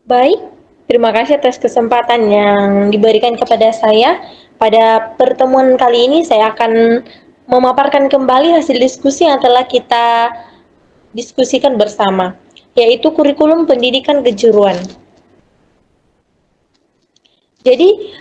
Baik, terima kasih atas kesempatan yang diberikan kepada saya. Pada pertemuan kali ini saya akan memaparkan kembali hasil diskusi yang telah kita diskusikan bersama, yaitu kurikulum pendidikan kejuruan. Jadi,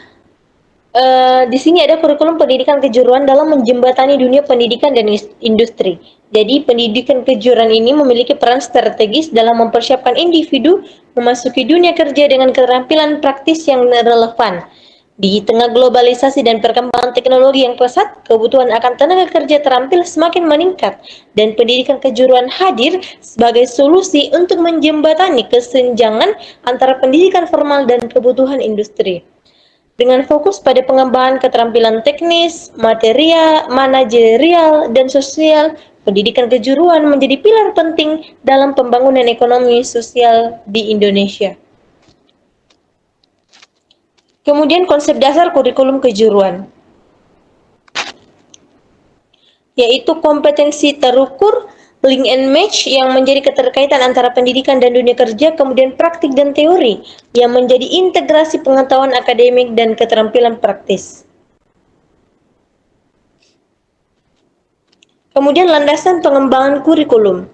di sini ada kurikulum pendidikan kejuruan dalam menjembatani dunia pendidikan dan industri. Jadi, pendidikan kejuruan ini memiliki peran strategis dalam mempersiapkan individu memasuki dunia kerja dengan keterampilan praktis yang relevan. Di tengah globalisasi dan perkembangan teknologi yang pesat, kebutuhan akan tenaga kerja terampil semakin meningkat, dan pendidikan kejuruan hadir sebagai solusi untuk menjembatani kesenjangan antara pendidikan formal dan kebutuhan industri. Dengan fokus pada pengembangan keterampilan teknis, material, manajerial, dan sosial, pendidikan kejuruan menjadi pilar penting dalam pembangunan ekonomi sosial di Indonesia. Kemudian konsep dasar kurikulum kejuruan, yaitu kompetensi terukur, link and match yang menjadi keterkaitan antara pendidikan dan dunia kerja, kemudian praktik dan teori yang menjadi integrasi pengetahuan akademik dan keterampilan praktis. Kemudian landasan pengembangan kurikulum.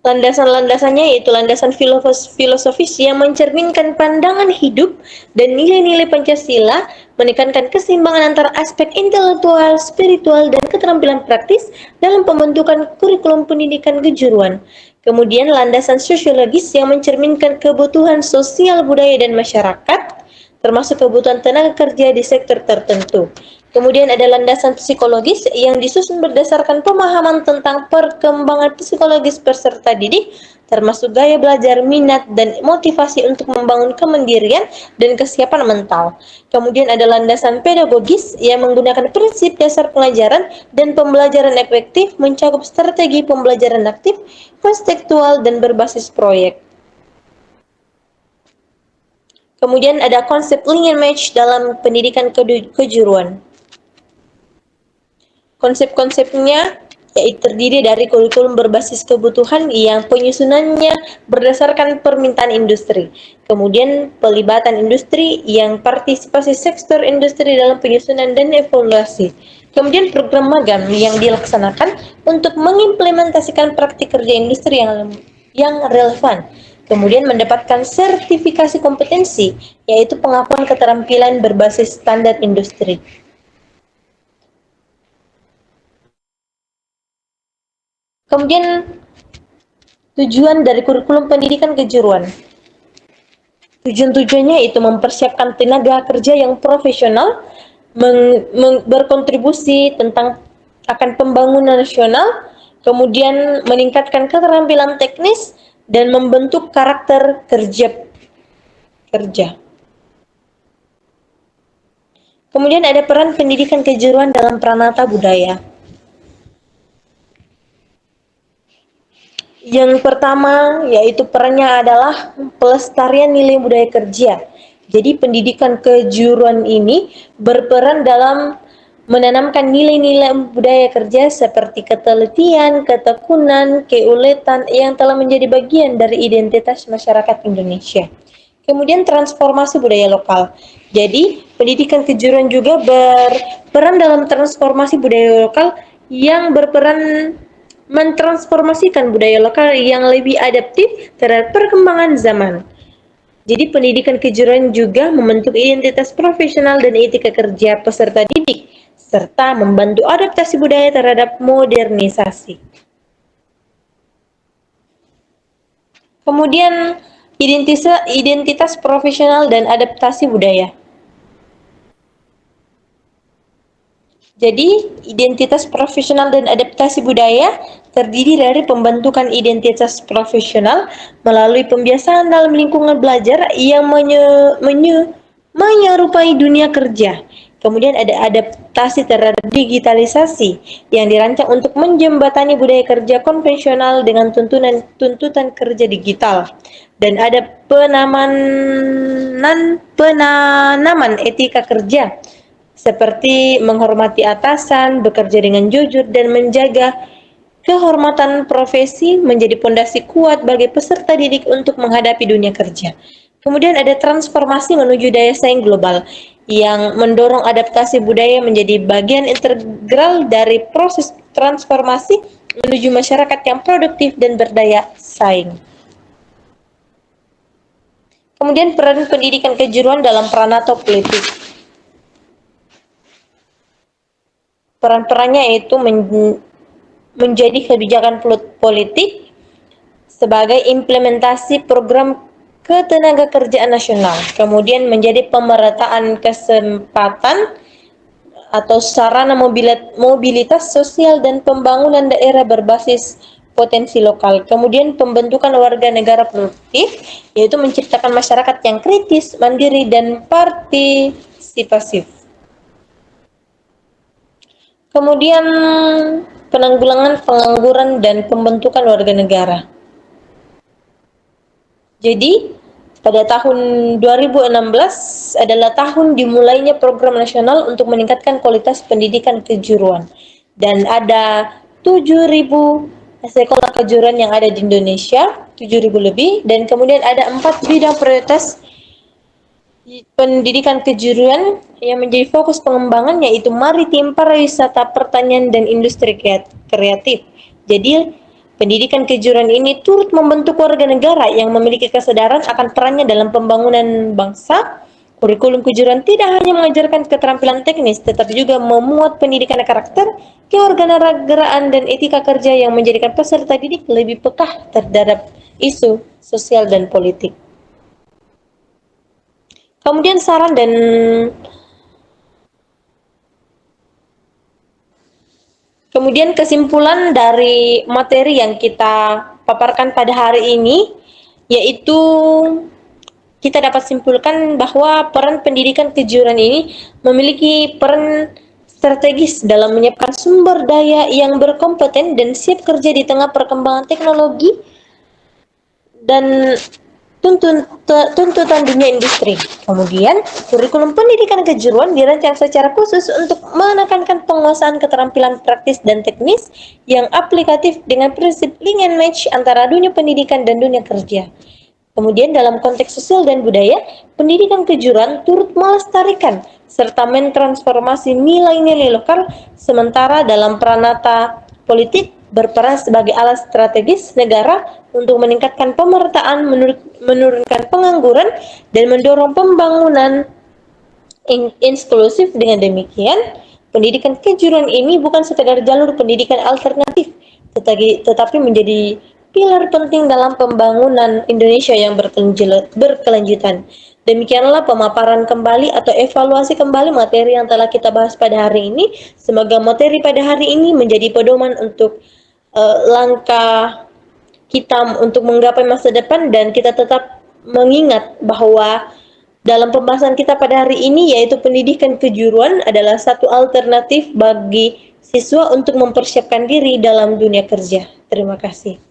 Landasan-landasannya yaitu landasan filosofis yang mencerminkan pandangan hidup dan nilai-nilai Pancasila, menekankan keseimbangan antara aspek intelektual, spiritual, dan keterampilan praktis dalam pembentukan kurikulum pendidikan kejuruan. Kemudian landasan sosiologis yang mencerminkan kebutuhan sosial budaya dan masyarakat, termasuk kebutuhan tenaga kerja di sektor tertentu. Kemudian ada landasan psikologis yang disusun berdasarkan pemahaman tentang perkembangan psikologis peserta didik, termasuk gaya belajar, minat, dan motivasi untuk membangun kemandirian dan kesiapan mental. Kemudian ada landasan pedagogis yang menggunakan prinsip dasar pengajaran dan pembelajaran efektif, mencakup strategi pembelajaran aktif, konstekstual, dan berbasis proyek. Kemudian ada konsep link and match dalam pendidikan kejuruan. Konsep-konsepnya yaitu terdiri dari kurikulum berbasis kebutuhan yang penyusunannya berdasarkan permintaan industri. Kemudian pelibatan industri yang partisipasi sektor industri dalam penyusunan dan evaluasi. Kemudian program magang yang dilaksanakan untuk mengimplementasikan praktik kerja industri yang relevan. Kemudian mendapatkan sertifikasi kompetensi, yaitu pengakuan keterampilan berbasis standar industri. Kemudian tujuan dari kurikulum pendidikan kejuruan. Tujuan-tujuannya itu mempersiapkan tenaga kerja yang profesional, berkontribusi tentang akan pembangunan nasional, kemudian meningkatkan keterampilan teknis, dan membentuk karakter kerja. Kemudian ada peran pendidikan kejuruan dalam pranata budaya. Yang pertama yaitu perannya adalah pelestarian nilai budaya kerja. Jadi pendidikan kejuruan ini berperan dalam menanamkan nilai-nilai budaya kerja seperti ketelitian, ketekunan, keuletan yang telah menjadi bagian dari identitas masyarakat Indonesia. Kemudian transformasi budaya lokal. Jadi pendidikan kejuruan juga berperan dalam transformasi budaya lokal yang berperan mentransformasikan budaya lokal yang lebih adaptif terhadap perkembangan zaman. Jadi pendidikan kejuruan juga membentuk identitas profesional dan etika kerja peserta didik, serta membantu adaptasi budaya terhadap modernisasi. Kemudian identitas profesional dan adaptasi budaya. Jadi, identitas profesional dan adaptasi budaya terdiri dari pembentukan identitas profesional melalui pembiasaan dalam lingkungan belajar yang menyerupai dunia kerja. Kemudian ada adaptasi terhadap digitalisasi yang dirancang untuk menjembatani budaya kerja konvensional dengan tuntutan kerja digital. Dan ada penanaman etika kerja seperti menghormati atasan, bekerja dengan jujur, dan menjaga Kehormatan profesi menjadi pondasi kuat bagi peserta didik untuk menghadapi dunia kerja. Kemudian ada transformasi menuju daya saing global yang mendorong adaptasi budaya menjadi bagian integral dari proses transformasi menuju masyarakat yang produktif dan berdaya saing. Kemudian peran pendidikan kejuruan dalam peranata politik. Peran-perannya yaitu menjadi kebijakan politik sebagai implementasi program ketenagakerjaan nasional, kemudian menjadi pemerataan kesempatan atau sarana mobilitas sosial dan pembangunan daerah berbasis potensi lokal. Kemudian pembentukan warga negara produktif, yaitu menciptakan masyarakat yang kritis, mandiri, dan partisipatif. Kemudian penanggulangan pengangguran dan pembentukan warga negara. Jadi, pada tahun 2016 adalah tahun dimulainya program nasional untuk meningkatkan kualitas pendidikan kejuruan. Dan ada 7.000 sekolah kejuruan yang ada di Indonesia, 7.000 lebih, dan kemudian ada 4 bidang prioritas pendidikan kejuruan yang menjadi fokus pengembangan, yaitu maritim, pariwisata, pertanian, dan industri kreatif. Jadi, pendidikan kejuruan ini turut membentuk warga negara yang memiliki kesadaran akan perannya dalam pembangunan bangsa. Kurikulum kejuruan tidak hanya mengajarkan keterampilan teknis, tetapi juga memuat pendidikan karakter, kewarganegaraan, dan etika kerja yang menjadikan peserta didik lebih peka terhadap isu sosial dan politik. Kemudian saran dan kemudian kesimpulan dari materi yang kita paparkan pada hari ini, yaitu kita dapat simpulkan bahwa peran pendidikan kejuruan ini memiliki peran strategis dalam menyiapkan sumber daya yang berkompeten dan siap kerja di tengah perkembangan teknologi dan tuntutan dunia industri. Kemudian, kurikulum pendidikan kejuruan dirancang secara khusus untuk menekankan penguasaan keterampilan praktis dan teknis yang aplikatif dengan prinsip link and match antara dunia pendidikan dan dunia kerja. Kemudian dalam konteks sosial dan budaya, pendidikan kejuruan turut melestarikan serta mentransformasi nilai-nilai lokal, sementara dalam peranata politik berperan sebagai alat strategis negara untuk meningkatkan pemerataan, menurunkan pengangguran, dan mendorong pembangunan inklusif. Dengan demikian, pendidikan kejuruan ini bukan sekedar jalur pendidikan alternatif, tetapi menjadi pilar penting dalam pembangunan Indonesia yang berkelanjutan. Demikianlah pemaparan kembali atau evaluasi kembali materi yang telah kita bahas pada hari ini. Semoga materi pada hari ini menjadi pedoman untuk langkah kita untuk menggapai masa depan, dan kita tetap mengingat bahwa dalam pembahasan kita pada hari ini, yaitu pendidikan kejuruan adalah satu alternatif bagi siswa untuk mempersiapkan diri dalam dunia kerja. Terima kasih.